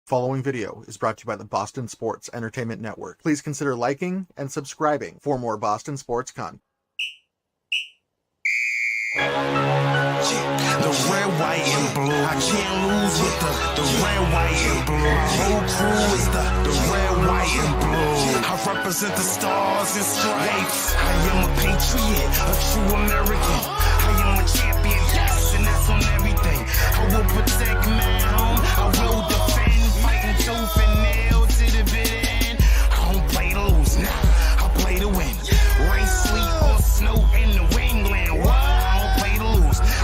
Following video is brought to you by the Boston Sports Entertainment Network. Please consider liking and subscribing for more Boston sports content. The red, white, and blue. I can't lose with the red, white, and blue. My whole crew is the red, white, and blue. I represent the stars and stripes. I am a patriot, a true American. I am a champion, yes, and that's on everything. I will protect my home. I will defend, fighting tooth and nail to the bitter end. I don't play to lose, nah, I play to win. Rain, sleet, or snow in the wingland. What?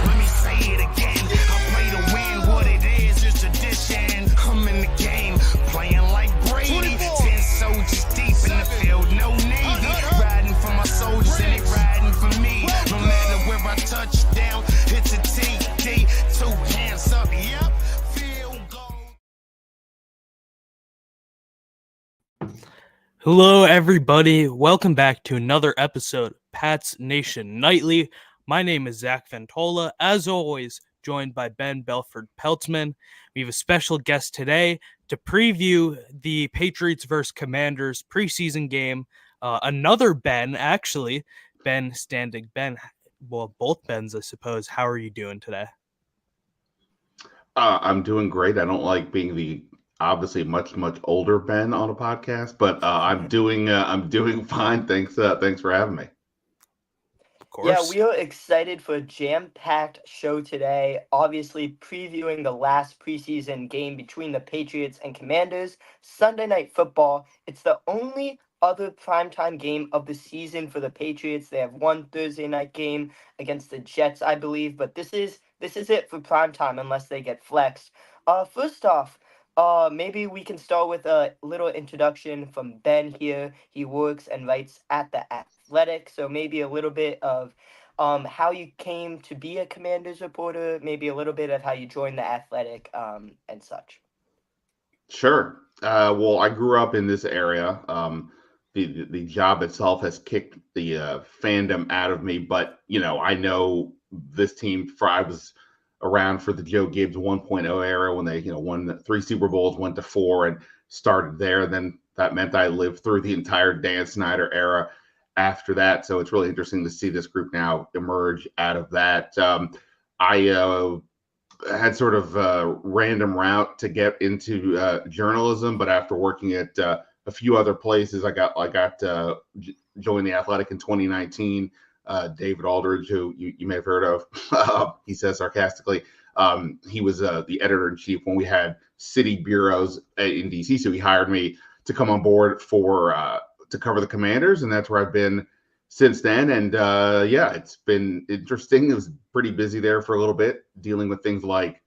Let me say it again. I play to win. What it is tradition. I'm in the game, playing like Brady. 10 soldiers deep in the field, no Navy. Riding for my soldiers and they riding for me. No matter where I touch down, it's a TD. 2 hands up, yep. Field goal. Hello, everybody. Welcome back to another episode of Pats Nation Nightly. My name is Zach Ventola, as always, joined by Ben Belford-Peltzman. We have a special guest today to preview the Patriots versus Commanders preseason game. Another Ben, actually, Ben Standig. Ben, well, both Bens, I suppose. How are you doing today? I'm doing great. I don't like being the obviously much older Ben on a podcast, but I'm doing fine. Thanks for having me. Yeah, we are excited for a jam-packed show today. Obviously, previewing the last preseason game between the Patriots and Commanders, Sunday Night Football. It's the only other primetime game of the season for the Patriots. They have one Thursday night game against the Jets, I believe, but this is it for primetime unless they get flexed. First off, maybe we can start with a little introduction from Ben here. He works and writes at The Athletic, so maybe a little bit of how you came to be a Commanders reporter, maybe a little bit of how you joined The Athletic and such. Sure. Well, I grew up in this area. The job itself has kicked the fandom out of me, but, I know this team. I was around for the Joe Gibbs 1.0 era when they, won 3 Super Bowls, went to 4 and started there. Then that meant I lived through the entire Dan Snyder era after that. So it's really interesting to see this group now emerge out of that. I had sort of a random route to get into journalism, but after working at a few other places, I got joined the Athletic in 2019. David Aldridge, who you may have heard of, he says sarcastically, he was the editor-in-chief when we had city bureaus in DC. So he hired me to come on board to cover the Commanders, and that's where I've been since then. And it's been interesting. It was pretty busy there for a little bit, dealing with things like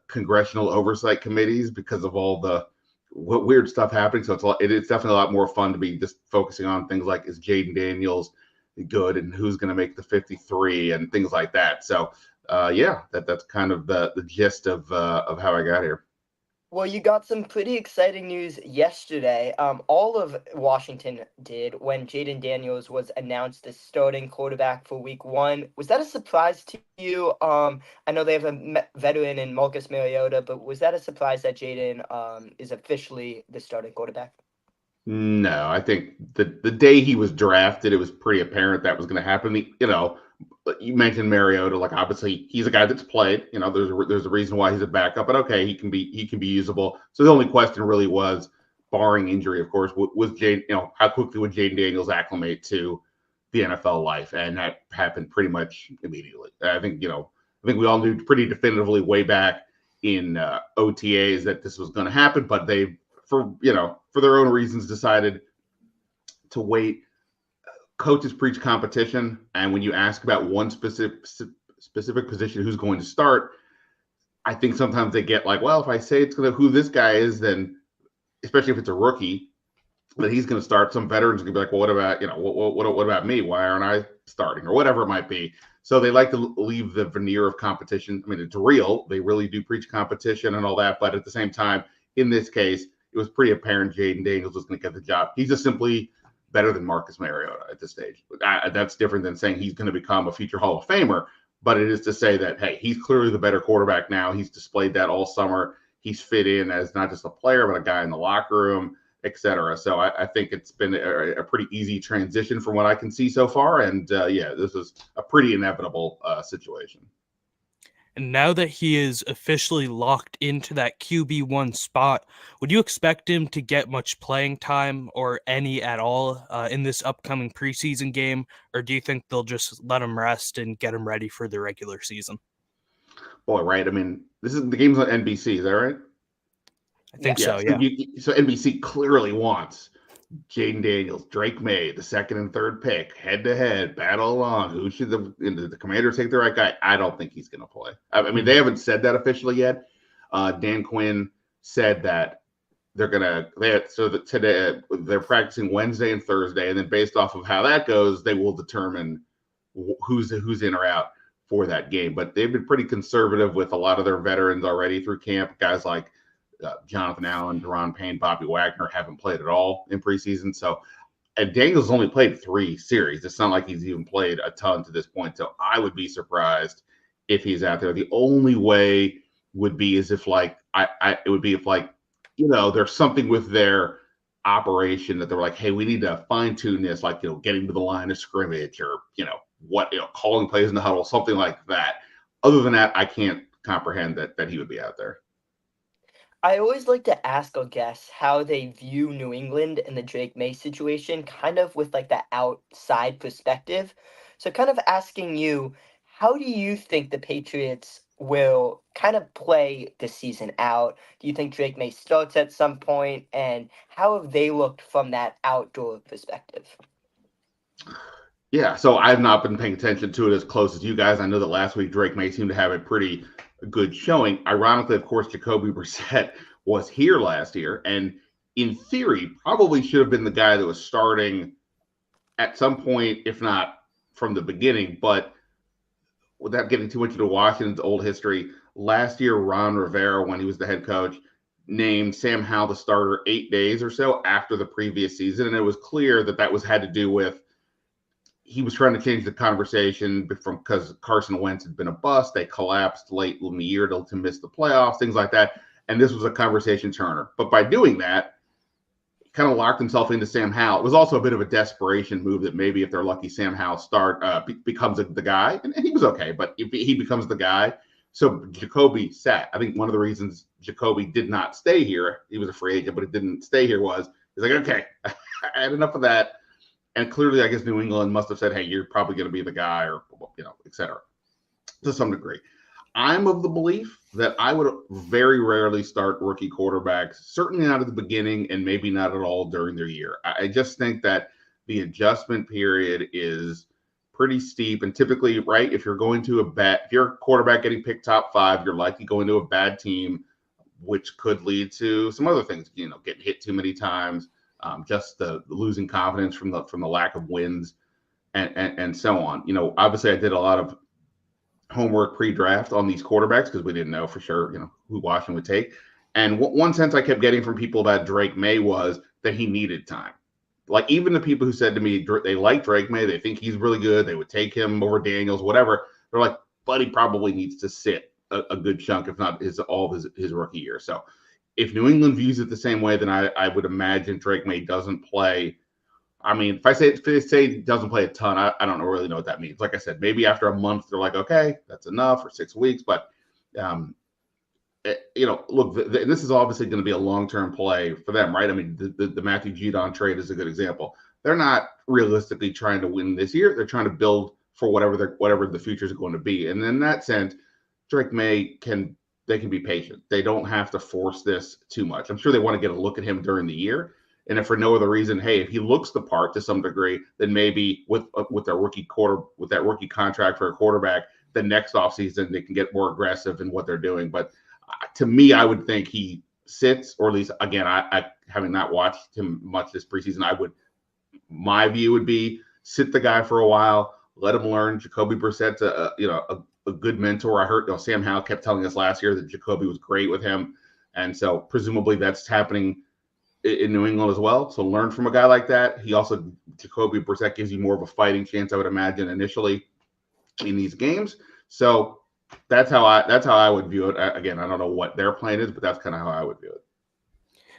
congressional oversight committees because of all the weird stuff happening. So it's definitely a lot more fun to be just focusing on things like, is Jaden Daniels good and who's going to make the 53 and things like that. So that's kind of the gist of how I got here. Well, you got some pretty exciting news yesterday. All of Washington did when Jaden Daniels was announced as starting quarterback for Week 1. Was that a surprise to you? I know they have a veteran in Marcus Mariota, but was that a surprise that Jaden is officially the starting quarterback? No, I think the day he was drafted, it was pretty apparent that was going to happen. You mentioned Mariota, like obviously he's a guy that's played. There's a reason why he's a backup, but okay, he can be usable. So the only question really was, barring injury, of course, was Jaden. How quickly would Jaden Daniels acclimate to the NFL life, and that happened pretty much immediately. I think we all knew pretty definitively way back in OTAs that this was going to happen, but they, for their own reasons, decided to wait. Coaches preach competition, and when you ask about one specific position who's going to start, I think sometimes they get like, well, if I say it's going to who this guy is, then especially if it's a rookie, that he's going to start, some veterans are going to be like, well, what about what about me? Why aren't I starting, or whatever it might be? So they like to leave the veneer of competition. I mean, it's real. They really do preach competition and all that, but at the same time, in this case, it was pretty apparent Jaden Daniels was going to get the job. He's just simply better than Marcus Mariota at this stage. That's different than saying he's going to become a future Hall of Famer, but it is to say that, hey, he's clearly the better quarterback now. He's displayed that all summer. he's fit in as not just a player, but a guy in the locker room, etc. So I think it's been a pretty easy transition from what I can see so far. And this is a pretty inevitable situation. And now that he is officially locked into that QB1 spot, would you expect him to get much playing time or any at all in this upcoming preseason game? Or do you think they'll just let him rest and get him ready for the regular season? Boy, right. I mean, this is the game's on NBC, is that right? I think so, yeah. Yeah. So NBC clearly wants Jaden Daniels, Drake May, the second and third pick, head-to-head, battle on. Who should the Commanders take the right guy? I don't think he's going to play. I mean, they haven't said that officially yet. Dan Quinn said that today they're practicing Wednesday and Thursday, and then based off of how that goes, they will determine who's in or out for that game. But they've been pretty conservative with a lot of their veterans already through camp. Guys like Jonathan Allen, Deron Payne, Bobby Wagner haven't played at all in preseason. So, and Daniels only played 3 series. It's not like he's even played a ton to this point. So I would be surprised if he's out there. The only way would be is if there's something with their operation that they're like, hey, we need to fine tune this, like, getting to the line of scrimmage or, calling plays in the huddle, something like that. Other than that, I can't comprehend that he would be out there. I always like to ask our guests how they view New England and the Drake May situation, kind of with like that outside perspective. So kind of asking you, how do you think the Patriots will kind of play the season out? Do you think Drake May starts at some point? And how have they looked from that outdoor perspective? Yeah, so I've not been paying attention to it as close as you guys. I know that last week Drake May seemed to have a pretty good showing. Ironically, of course, Jacoby Brissett was here last year, and in theory, probably should have been the guy that was starting at some point, if not from the beginning. But without getting too much into Washington's old history, last year, Ron Rivera, when he was the head coach, named Sam Howell the starter 8 days or so after the previous season, and it was clear that had to do with he was trying to change the conversation because Carson Wentz had been a bust. They collapsed late in the year to miss the playoffs, things like that. And this was a conversation turner. But by doing that, he kind of locked himself into Sam Howell. It was also a bit of a desperation move that maybe if they're lucky, Sam Howell becomes the guy. And he was okay, but if he becomes the guy. So Jacoby sat. I think one of the reasons Jacoby did not stay here, he was a free agent, but he didn't stay here he's like, okay, I had enough of that. And clearly, I guess New England must have said, hey, you're probably going to be the guy or, et cetera, to some degree. I'm of the belief that I would very rarely start rookie quarterbacks, certainly not at the beginning and maybe not at all during their year. I just think that the adjustment period is pretty steep. And typically, right, if you're going to if you're a quarterback getting picked top 5, you're likely going to a bad team, which could lead to some other things, getting hit too many times. Just the losing confidence from the lack of wins and so on. Obviously I did a lot of homework pre-draft on these quarterbacks because we didn't know for sure, who Washington would take. And one sense I kept getting from people about Drake May was that he needed time. Like even the people who said to me they like Drake May, they think he's really good, they would take him over Daniels, whatever. They're like, but he probably needs to sit a good chunk, if not all of his rookie year. So if New England views it the same way, then I would imagine Drake May doesn't play. I mean, if they say he doesn't play a ton, I don't really know what that means. Like I said, maybe after a month, they're like, okay, that's enough, or 6 weeks. But, look, this is obviously going to be a long-term play for them, right? I mean, the Matthew Judon trade is a good example. They're not realistically trying to win this year. They're trying to build for whatever the future is going to be. And in that sense, Drake May can be patient. They don't have to force this too much. I'm sure they want to get a look at him during the year. And if for no other reason, hey, if he looks the part to some degree, then maybe with that rookie contract for a quarterback, the next offseason they can get more aggressive in what they're doing. But to me, I would think he sits, or at least, again, I having not watched him much this preseason, my view would be sit the guy for a while, let him learn. Jacoby Brissett's a good mentor. I heard Sam Howell kept telling us last year that Jacoby was great with him. And so presumably that's happening in New England as well. So learn from a guy like that. Jacoby Brissett gives you more of a fighting chance, I would imagine, initially in these games. So That's how I would view it. Again, I don't know what their plan is, but that's kind of how I would view it.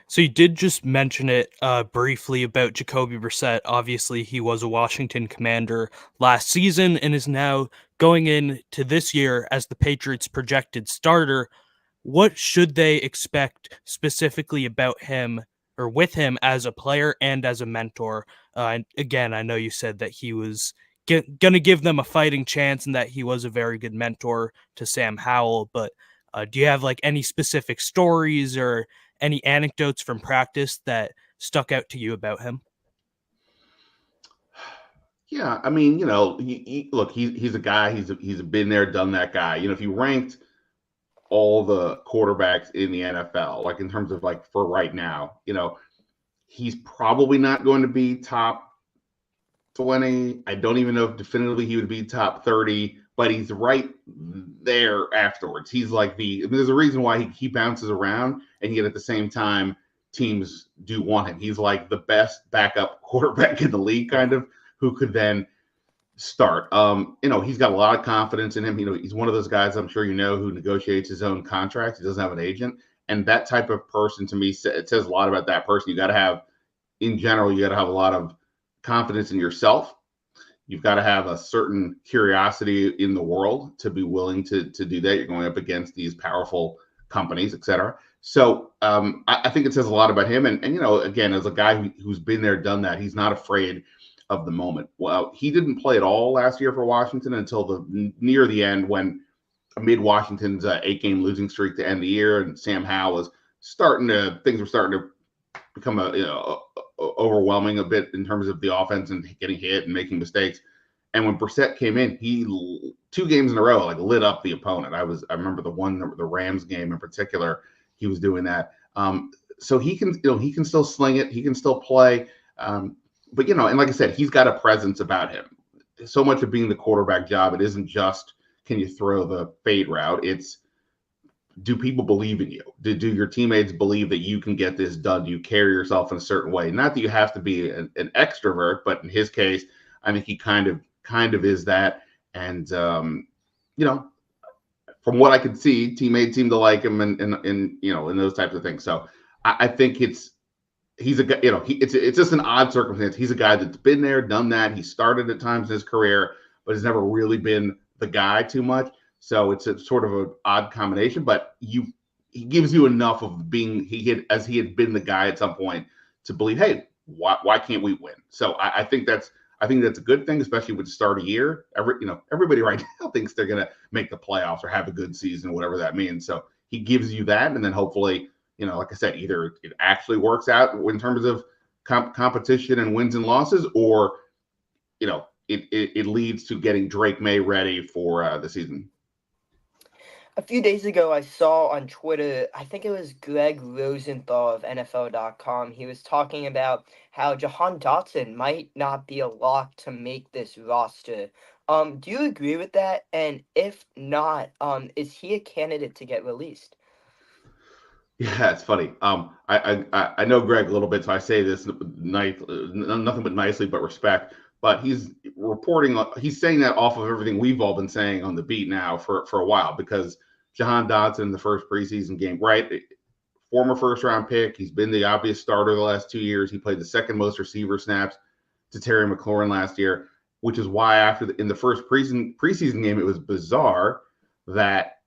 So you did just mention it briefly about Jacoby Brissett. Obviously, he was a Washington Commander last season and is now going into this year as the Patriots' projected starter. What should they expect specifically about him or with him as a player and as a mentor? And again, I know you said that he was going to give them a fighting chance and that he was a very good mentor to Sam Howell. But do you have like any specific stories or any anecdotes from practice that stuck out to you about him? Yeah, I mean, look, he's a guy. He's been there, done that guy. If you ranked all the quarterbacks in the NFL, like in terms of like for right now, he's probably not going to be top 20. I don't even know if definitively he would be top 30, but he's right there afterwards. He's like there's a reason why he bounces around, and yet at the same time, teams do want him. He's like the best backup quarterback in the league, kind of, who could then start. He's got a lot of confidence in him. He's one of those guys, I'm sure who negotiates his own contracts. He doesn't have an agent. And that type of person, to me, it says a lot about that person. You got to have a lot of confidence in yourself. You've got to have a certain curiosity in the world to be willing to do that. You're going up against these powerful companies, et cetera. So I think it says a lot about him. And again, as a guy who's been there, done that, he's not afraid of the moment. Well, he didn't play at all last year for Washington until near the end, when amid Washington's 8-game losing streak to end the year, and Sam Howell was things were starting to become overwhelming a bit in terms of the offense and getting hit and making mistakes. And when Brissett came in, he 2 games in a row like lit up the opponent. I remember the Rams game in particular. He was doing that. So he can still sling it. He can still play. But and like I said, he's got a presence about him. So much of being the quarterback job, it isn't just can you throw the fade route. It's, do people believe in you? Do your teammates believe that you can get this done? Do you carry yourself in a certain way? Not that you have to be an extrovert, but in his case, I think he kind of is that. And from what I could see, teammates seem to like him, and in those types of things. So I think he's a guy. It's just an odd circumstance. He's a guy that's been there, done that. He started at times in his career, but has never really been the guy too much. So it's a sort of an odd combination, but he gives you enough of being he had been the guy at some point to believe, hey, why can't we win? So I think that's a good thing, especially with the start of year. Everybody right now thinks they're going to make the playoffs or have a good season, whatever that means. So he gives you that, and then hopefully, like I said, either it actually works out in terms of competition and wins and losses, or it leads to getting Drake May ready for the season. A few days ago, I saw on Twitter, I think it was Greg Rosenthal of NFL.com. He was talking about how Jahan Dotson might not be a lock to make this roster. Do you agree with that? And if not, is he a candidate to get released? Yeah, it's funny. I know Greg a little bit, so I say this nothing but nicely, but respect. But he's saying that off of everything we've all been saying on the beat now for a while, because Jahan Dotson in the first preseason game, right? Former first-round pick. He's been the obvious starter the last 2 years. He played the second most receiver snaps to Terry McLaurin last year, which is why in the first preseason game, it was bizarre that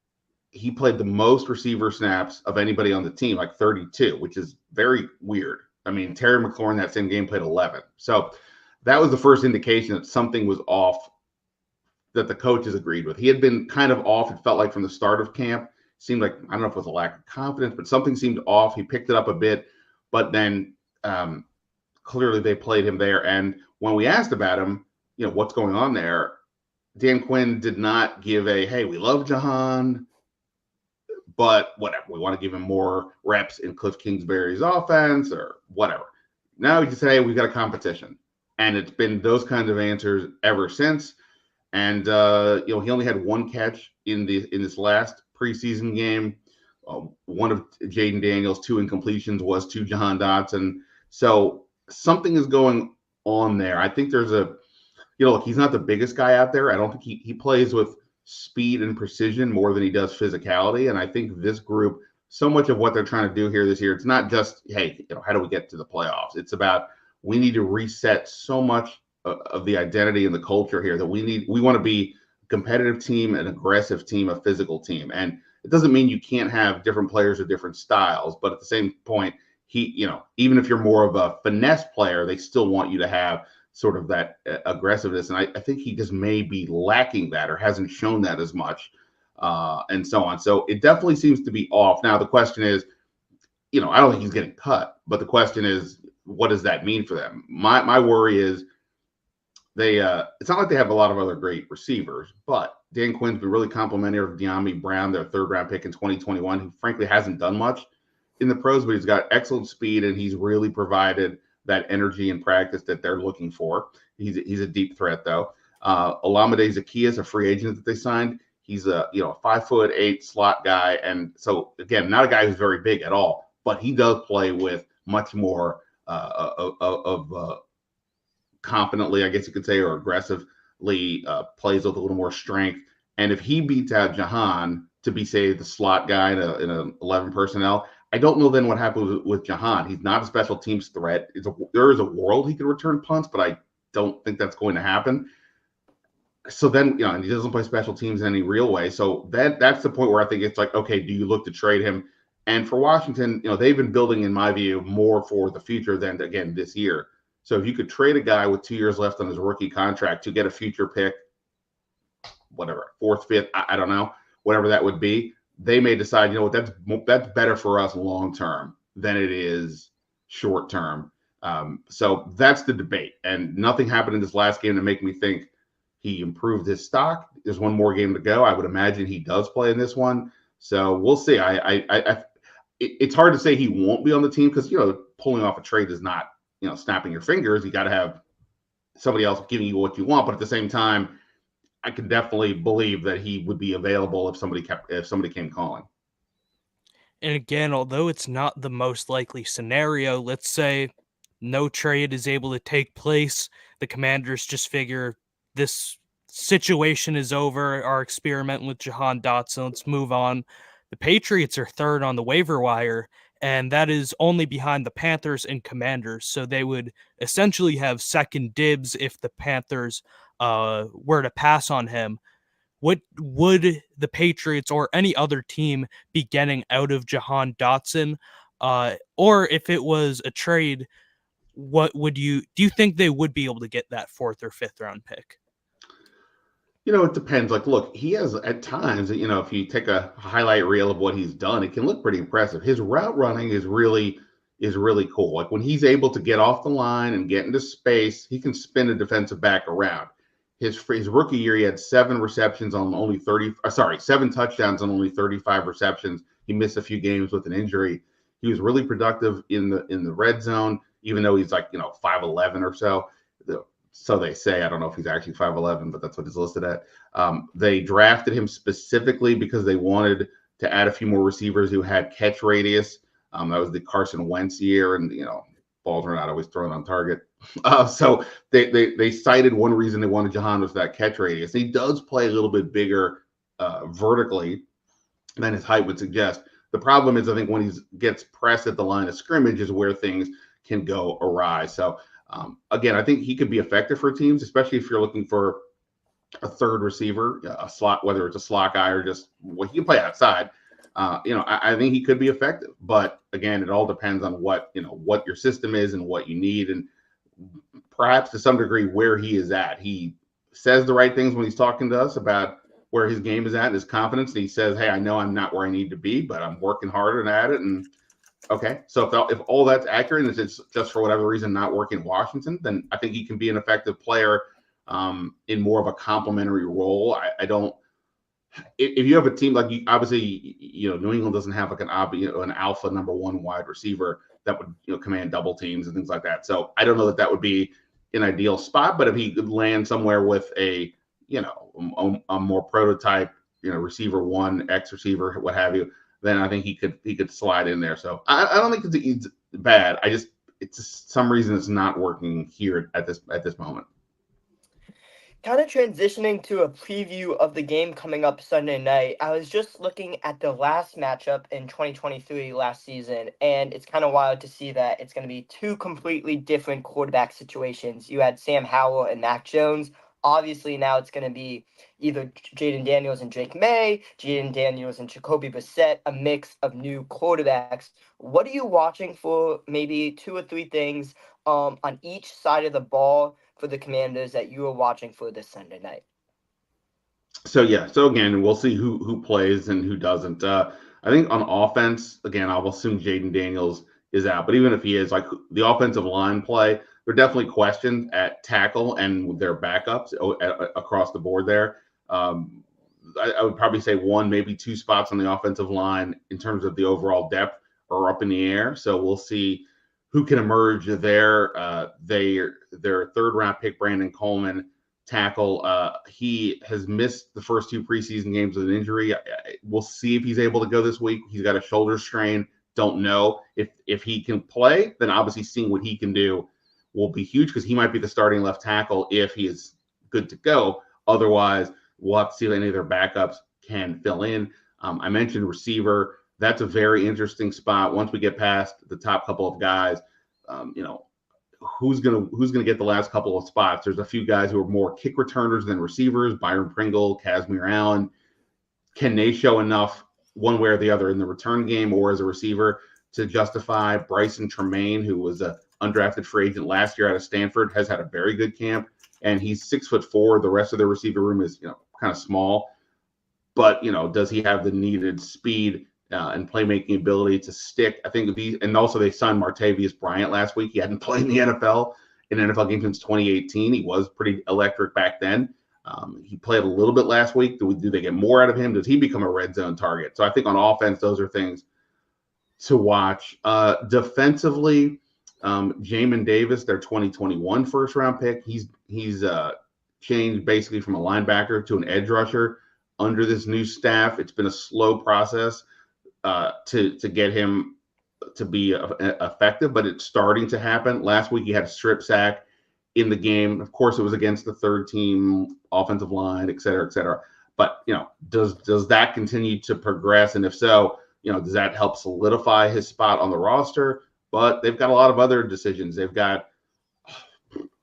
he played the most receiver snaps of anybody on the team, like 32, which is very weird. I mean, Terry McLaurin that same game played 11. So that was the first indication that something was off, that the coaches agreed with. He had been kind of off, it felt like, from the start of camp. Seemed like, I don't know if it was a lack of confidence, but something seemed off. He picked it up a bit, but then clearly they played him there. And when we asked about him, what's going on there, Dan Quinn did not give hey, we love Jahan, but whatever, we want to give him more reps in Cliff Kingsbury's offense or whatever. Now he just said, hey, we've got a competition. And it's been those kinds of answers ever since. And he only had 1 catch in this last preseason game. One of Jaden Daniels' 2 incompletions was to Jahan Dotson. So something is going on there. I think there's look, he's not the biggest guy out there. I don't think he plays with speed and precision more than he does physicality. And I think this group, so much of what they're trying to do here this year, it's not just, hey, how do we get to the playoffs? It's about, we need to reset so much of the identity and the culture here that we want to be a competitive team, an aggressive team, a physical team. And it doesn't mean you can't have different players with different styles, but at the same point, even if you're more of a finesse player, they still want you to have sort of that aggressiveness. And I think he just may be lacking that or hasn't shown that as much, and so on. So it definitely seems to be off. Now, the question is, I don't think he's getting cut, but the question is, what does that mean for them? My worry is it's not like they have a lot of other great receivers, but Dan Quinn's been really complimentary of De'Ami Brown, their third-round pick in 2021, who frankly hasn't done much in the pros, but he's got excellent speed, and he's really provided that energy in practice that they're looking for. He's a deep threat, though. Olamide Zaccheaus, a free agent that they signed, he's a 5'8" slot guy, and so again, not a guy who's very big at all, but he does play with much more confidently, I guess you could say, or aggressively, plays with a little more strength. And if he beats out Jahan to be, say, the slot guy in an 11 personnel, I don't know then what happens with Jahan. He's not a special teams threat. There is a world he could return punts, but I don't think that's going to happen. So then, and he doesn't play special teams in any real way. So that's the point where I think it's like, okay, do you look to trade him? And for Washington, they've been building, in my view, more for the future than, again, this year. So if you could trade a guy with 2 years left on his rookie contract to get a future pick, whatever, fourth, fifth, I don't know, whatever that would be, they may decide, that's better for us long term than it is short term. So that's the debate. And nothing happened in this last game to make me think he improved his stock. There's one more game to go. I would imagine he does play in this one. So we'll see. It's hard to say he won't be on the team because, pulling off a trade is not, snapping your fingers. You got to have somebody else giving you what you want. But at the same time, I can definitely believe that he would be available if somebody came calling. And again, although it's not the most likely scenario, let's say no trade is able to take place. The Commanders just figure this situation is over. Our experiment with Jahan Dotson, let's move on. The Patriots are third on the waiver wire, and that is only behind the Panthers and Commanders. So they would essentially have second dibs if the Panthers were to pass on him. What would the Patriots or any other team be getting out of Jahan Dotson? Or if it was a trade, do you think they would be able to get that fourth or fifth round pick? It depends. Like, look, he has at times, if you take a highlight reel of what he's done, it can look pretty impressive. His route running is really cool. Like when he's able to get off the line and get into space, he can spin a defensive back around. His rookie year, he had 7 touchdowns on only 35 receptions. He missed a few games with an injury. He was really productive in the red zone, even though he's like 5'11" or so. So they say. I don't know if he's actually 5'11", but that's what he's listed at. They drafted him specifically because they wanted to add a few more receivers who had catch radius. That was the Carson Wentz year, and balls are not always thrown on target. So they cited one reason they wanted Jahan was that catch radius. He does play a little bit bigger vertically than his height would suggest. The problem is, I think when he gets pressed at the line of scrimmage is where things can go awry. So again, I think he could be effective for teams, especially if you're looking for a third receiver, a slot, whether it's a slot guy or just he can play outside. I think he could be effective, but again, it all depends on what your system is and what you need, and perhaps to some degree where he is at. He says the right things when he's talking to us about where his game is at and his confidence. And he says, "Hey, I know I'm not where I need to be, but I'm working harder at it." And okay, so if all that's accurate and it's just for whatever reason not working in Washington, then I think he can be an effective player in more of a complementary role. I don't. If you have a team like obviously, New England doesn't have like an alpha number one wide receiver that would command double teams and things like that. So I don't know that would be an ideal spot. But if he could land somewhere with a more prototype receiver one, X receiver, what have you, then I think he could slide in there. So I don't think it's bad. It's just some reason it's not working here at this moment. Kind of transitioning to a preview of the game coming up Sunday night, I was just looking at the last matchup in 2023 last season, and it's kind of wild to see that it's going to be two completely different quarterback situations. You had Sam Howell and Mac Jones. Obviously, now it's going to be either Jaden Daniels and Drake May, Jaden Daniels and Jacoby Brissett, a mix of new quarterbacks. What are you watching for? Maybe two or three things on each side of the ball for the Commanders that you are watching for this Sunday night? So again, we'll see who plays and who doesn't. I think on offense, again, I'll assume Jaden Daniels is out, but even if he is, like the offensive line play, there are definitely questions at tackle and their backups across the board there. I would probably say one, maybe two spots on the offensive line in terms of the overall depth are up in the air. So we'll see who can emerge there. Their third round pick, Brandon Coleman, tackle. He has missed the first two preseason games with an injury. We'll see if he's able to go this week. He's got a shoulder strain. Don't know if he can play. Then obviously seeing what he can do will be huge because he might be the starting left tackle if he is good to go. Otherwise, we'll have to see if any of their backups can fill in. I mentioned receiver. That's a very interesting spot. Once we get past the top couple of guys, who's gonna get the last couple of spots? There's a few guys who are more kick returners than receivers. Byron Pringle, Casimir Allen. Can they show enough one way or the other in the return game or as a receiver to justify? Bryson Tremaine, who was a undrafted free agent last year out of Stanford, has had a very good camp, and he's 6'4". The rest of the receiver room is kind of small, but does he have the needed speed and playmaking ability to stick? I think and also they signed Martavius Bryant last week. He hadn't played in the NFL in an NFL game since 2018. He was pretty electric back then. He played a little bit last week. Do they get more out of him? Does he become a red zone target? So I think on offense, those are things to watch. Defensively, Jamin Davis, their 2021 first round pick, he's changed basically from a linebacker to an edge rusher under this new staff. It's been a slow process to get him to be effective, but it's starting to happen. Last week he had a strip sack in the game. Of course, it was against the third team offensive line, et cetera, et cetera. But does that continue to progress? And if so, does that help solidify his spot on the roster? But they've got a lot of other decisions. They've got,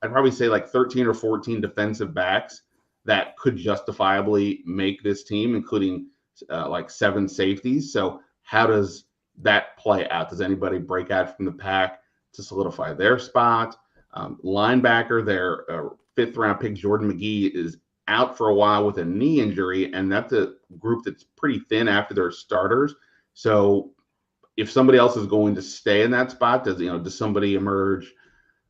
I'd probably say like 13 or 14 defensive backs that could justifiably make this team, including like 7 safeties. So how does that play out? Does anybody break out from the pack to solidify their spot? Linebacker, their 5th round pick, Jordan McGee, is out for a while with a knee injury, and that's a group that's pretty thin after their starters. So if somebody else is going to stay in that spot, does somebody emerge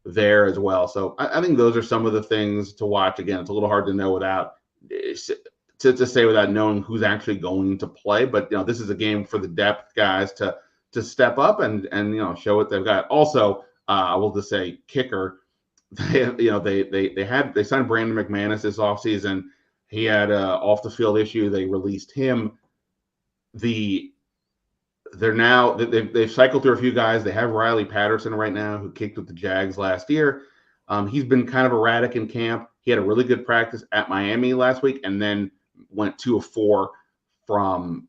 there as well? So I think those are some of the things to watch. Again, it's a little hard to know to say without knowing who's actually going to play. But this is a game for the depth guys to step up and show what they've got. Also, I will just say kicker. They signed Brandon McManus this offseason. He had an off the field issue. They released him. They've cycled through a few guys. They have Riley Patterson right now, who kicked with the Jags last year. He's been kind of erratic in camp. He had a really good practice at Miami last week, and then went 2 of 4 from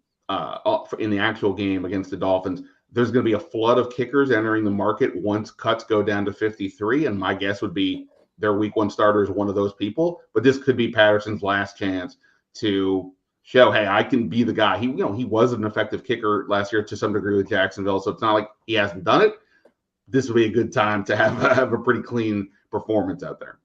in the actual game against the Dolphins. There's going to be a flood of kickers entering the market once cuts go down to 53, and my guess would be their week 1 starter is one of those people. But this could be Patterson's last chance to show, hey, I can be the guy. He was an effective kicker last year to some degree with Jacksonville, so it's not like he hasn't done it. This will be a good time to have a pretty clean performance out there.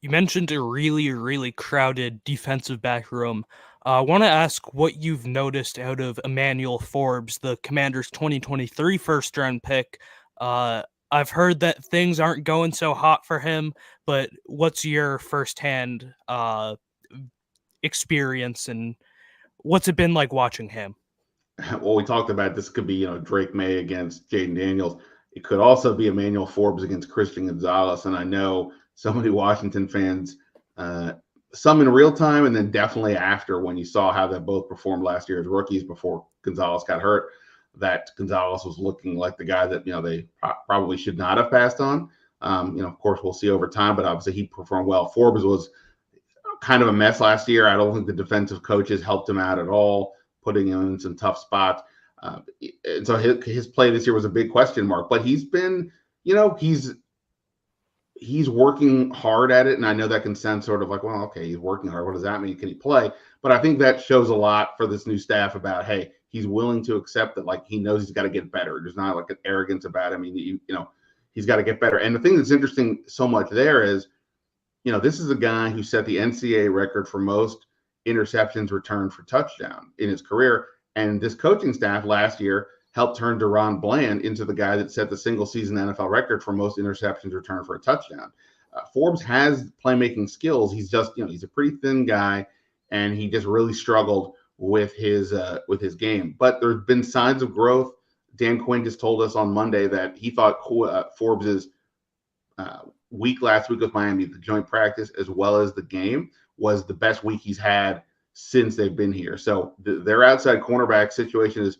You mentioned a really, really crowded defensive back room. I want to ask what you've noticed out of Emmanuel Forbes, the Commanders' 2023 first-round pick. I've heard that things aren't going so hot for him, but what's your firsthand experience, and what's it been like watching him? Well, we talked about this could be, Drake May against Jaden Daniels. It could also be Emmanuel Forbes against Christian Gonzalez. And I know so many Washington fans, some in real time, and then definitely after, when you saw how they both performed last year as rookies before Gonzalez got hurt, that Gonzalez was looking like the guy that, they probably should not have passed on. Of course, we'll see over time, but obviously he performed well. Forbes was kind of a mess last year. I don't think the defensive coaches helped him out at all, putting him in some tough spots. And so his play this year was a big question mark, but he's been, he's working hard at it. And I know that can sound sort of like, well, okay, he's working hard. What does that mean? Can he play? But I think that shows a lot for this new staff about, hey, he's willing to accept that, like, he knows he's got to get better. There's not like an arrogance about him. He's got to get better. And the thing that's interesting so much there is, this is a guy who set the NCAA record for most interceptions returned for touchdown in his career. And this coaching staff last year helped turn Deron Bland into the guy that set the single season NFL record for most interceptions returned for a touchdown. Forbes has playmaking skills. He's just, he's a pretty thin guy, and he just really struggled with his game. But there's been signs of growth. Dan Quinn just told us on Monday that he thought Forbes's week last week with Miami, the joint practice as well as the game, was the best week he's had since they've been here. So their outside cornerback situation is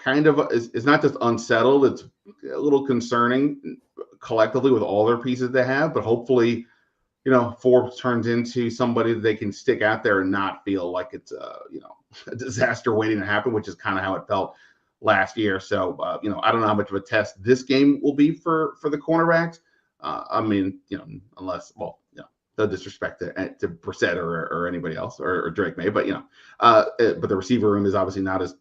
is not just unsettled, it's a little concerning collectively with all their pieces they have, but hopefully, Forbes turns into somebody that they can stick out there and not feel like it's a disaster waiting to happen, which is kind of how it felt last year. So, I don't know how much of a test this game will be for the cornerbacks. Unless, no disrespect to Brissett or anybody else or Drake May, but but the receiver room is obviously not as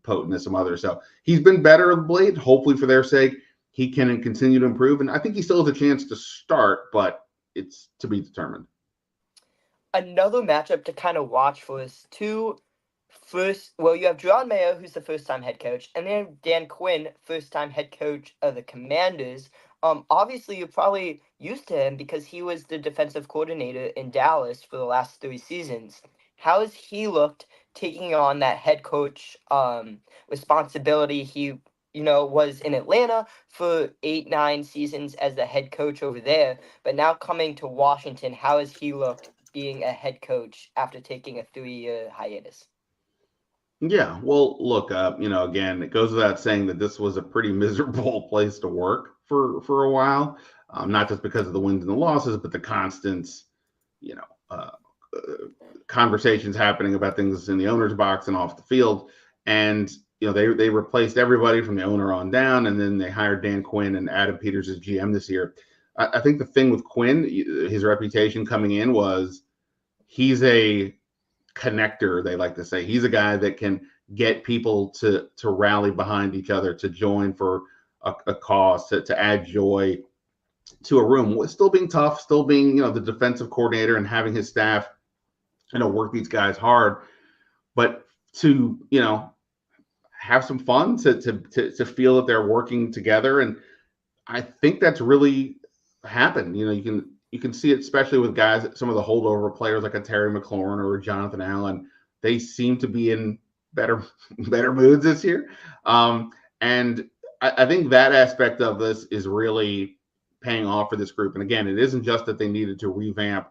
potent as some others. So he's been better of late. Hopefully, for their sake, he can continue to improve, and I think he still has a chance to start, but it's to be determined. Another matchup to kind of watch for is you have Jerron Mayo, who's the first-time head coach, and then Dan Quinn, first-time head coach of the Commanders. Obviously, you're probably used to him because he was the defensive coordinator in Dallas for the last 3 seasons. How has he looked taking on that head coach responsibility? He, was in Atlanta for 8-9 seasons as the head coach over there, but now coming to Washington, how has he looked being a head coach after taking a 3-year hiatus? Yeah, well, look, again, it goes without saying that this was a pretty miserable place to work for a while, not just because of the wins and the losses, but the constant, conversations happening about things in the owner's box and off the field. And, they replaced everybody from the owner on down, and then they hired Dan Quinn and Adam Peters as GM this year. I think the thing with Quinn, his reputation coming in was he's a connector, they like to say. He's a guy that can get people to rally behind each other, to join for a cause, to add joy to a room, still being tough, still being, the defensive coordinator and having his staff, work these guys hard, but to, have some fun, to feel that they're working together. And I think that's really happened. You can see it, especially with guys, some of the holdover players like a Terry McLaurin or a Jonathan Allen. They seem to be in better moods this year. And I think that aspect of this is really paying off for this group. And again, it isn't just that they needed to revamp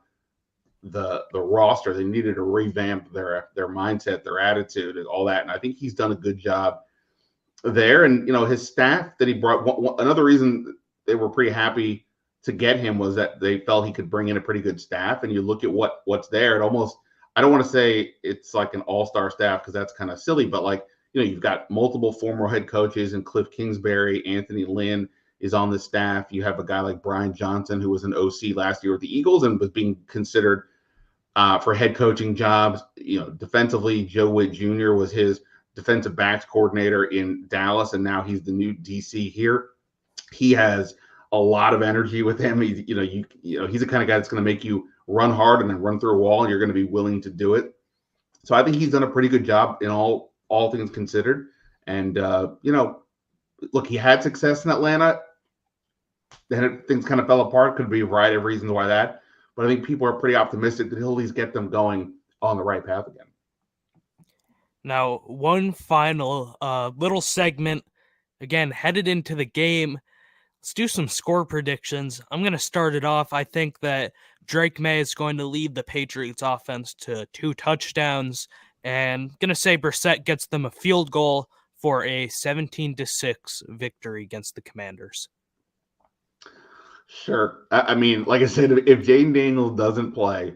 the roster. They needed to revamp their mindset, their attitude, and all that. And I think he's done a good job there. And, his staff that he brought, another reason they were pretty happy to get him was that they felt he could bring in a pretty good staff. And you look at what's there, it almost, I don't want to say it's like an all-star staff because that's kind of silly, but like, you've got multiple former head coaches and Cliff Kingsbury, Anthony Lynn is on the staff. You have a guy like Brian Johnson, who was an OC last year with the Eagles and was being considered for head coaching jobs. Defensively, Joe Witt Jr. was his defensive backs coordinator in Dallas, and now he's the new DC here. He has a lot of energy with him. He's, he's the kind of guy that's going to make you run hard and then run through a wall, and you're going to be willing to do it. So I think he's done a pretty good job in all things considered. And, look, he had success in Atlanta. Then things kind of fell apart. Could be a variety of reasons why that. But I think people are pretty optimistic that he'll at least get them going on the right path again. Now, one final little segment, again, headed into the game. Let's do some score predictions. I'm going to start it off. I think that Drake May is going to lead the Patriots offense to 2 touchdowns, and going to say Brissett gets them a field goal for a 17-6 victory against the Commanders. Sure. I mean, like I said, if Jaden Daniels doesn't play,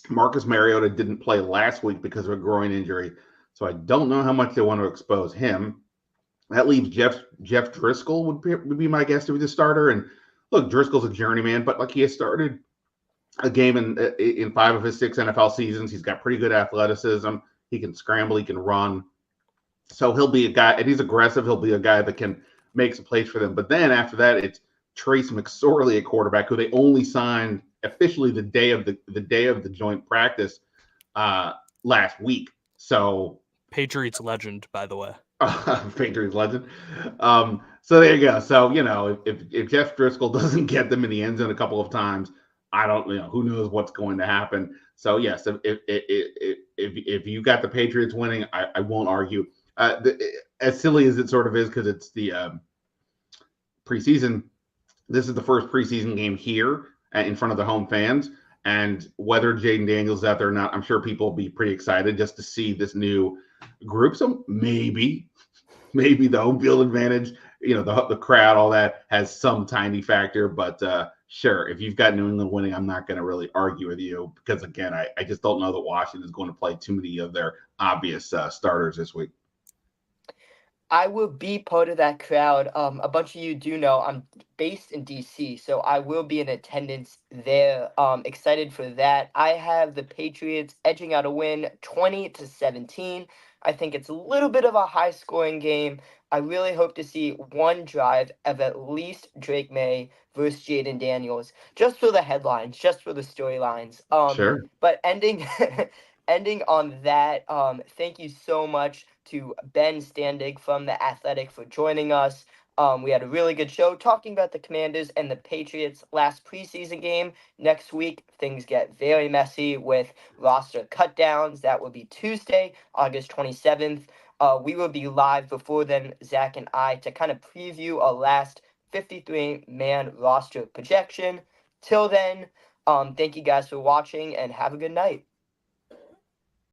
Marcus Mariota didn't play last week because of a groin injury. So I don't know how much they want to expose him. That leaves Jeff Driscoll would be my guess to be the starter. And look, Driscoll's a journeyman, but like he has started a game in 5 of his 6 NFL seasons. He's got pretty good athleticism. He can scramble. He can run. So he'll be a guy, and he's aggressive. He'll be a guy that can make some plays for them. But then after that, it's Trace McSorley, a quarterback who they only signed officially the day of the joint practice last week. So Patriots legend, by the way. Patriots legend. So there you go. So if Jeff Driscoll doesn't get them in the end zone a couple of times, I don't, who knows what's going to happen. So yes, if you got the Patriots winning, I won't argue. As silly as it sort of is, because it's the preseason. This is the first preseason game here in front of the home fans, and whether Jaden Daniels is out there or not, I'm sure people will be pretty excited just to see this new group. So maybe the home field advantage, the crowd, all that has some tiny factor. But sure, if you've got New England winning, I'm not going to really argue with you because, again, I just don't know that Washington is going to play too many of their obvious starters this week. I will be part of that crowd. A bunch of you do know I'm based in DC, so I will be in attendance there. Excited for that. I have the Patriots edging out a win 20-17. I think it's a little bit of a high-scoring game. I really hope to see one drive of at least Drake May versus Jaden Daniels, just for the headlines, just for the storylines. Sure. But ending on that, thank you so much to Ben Standig from The Athletic for joining us. We had a really good show talking about the Commanders and the Patriots last preseason game. Next week, things get very messy with roster cutdowns. That will be Tuesday, August 27th. We will be live before then, Zach and I, to kind of preview our last 53-man roster projection. Till then, thank you guys for watching and have a good night.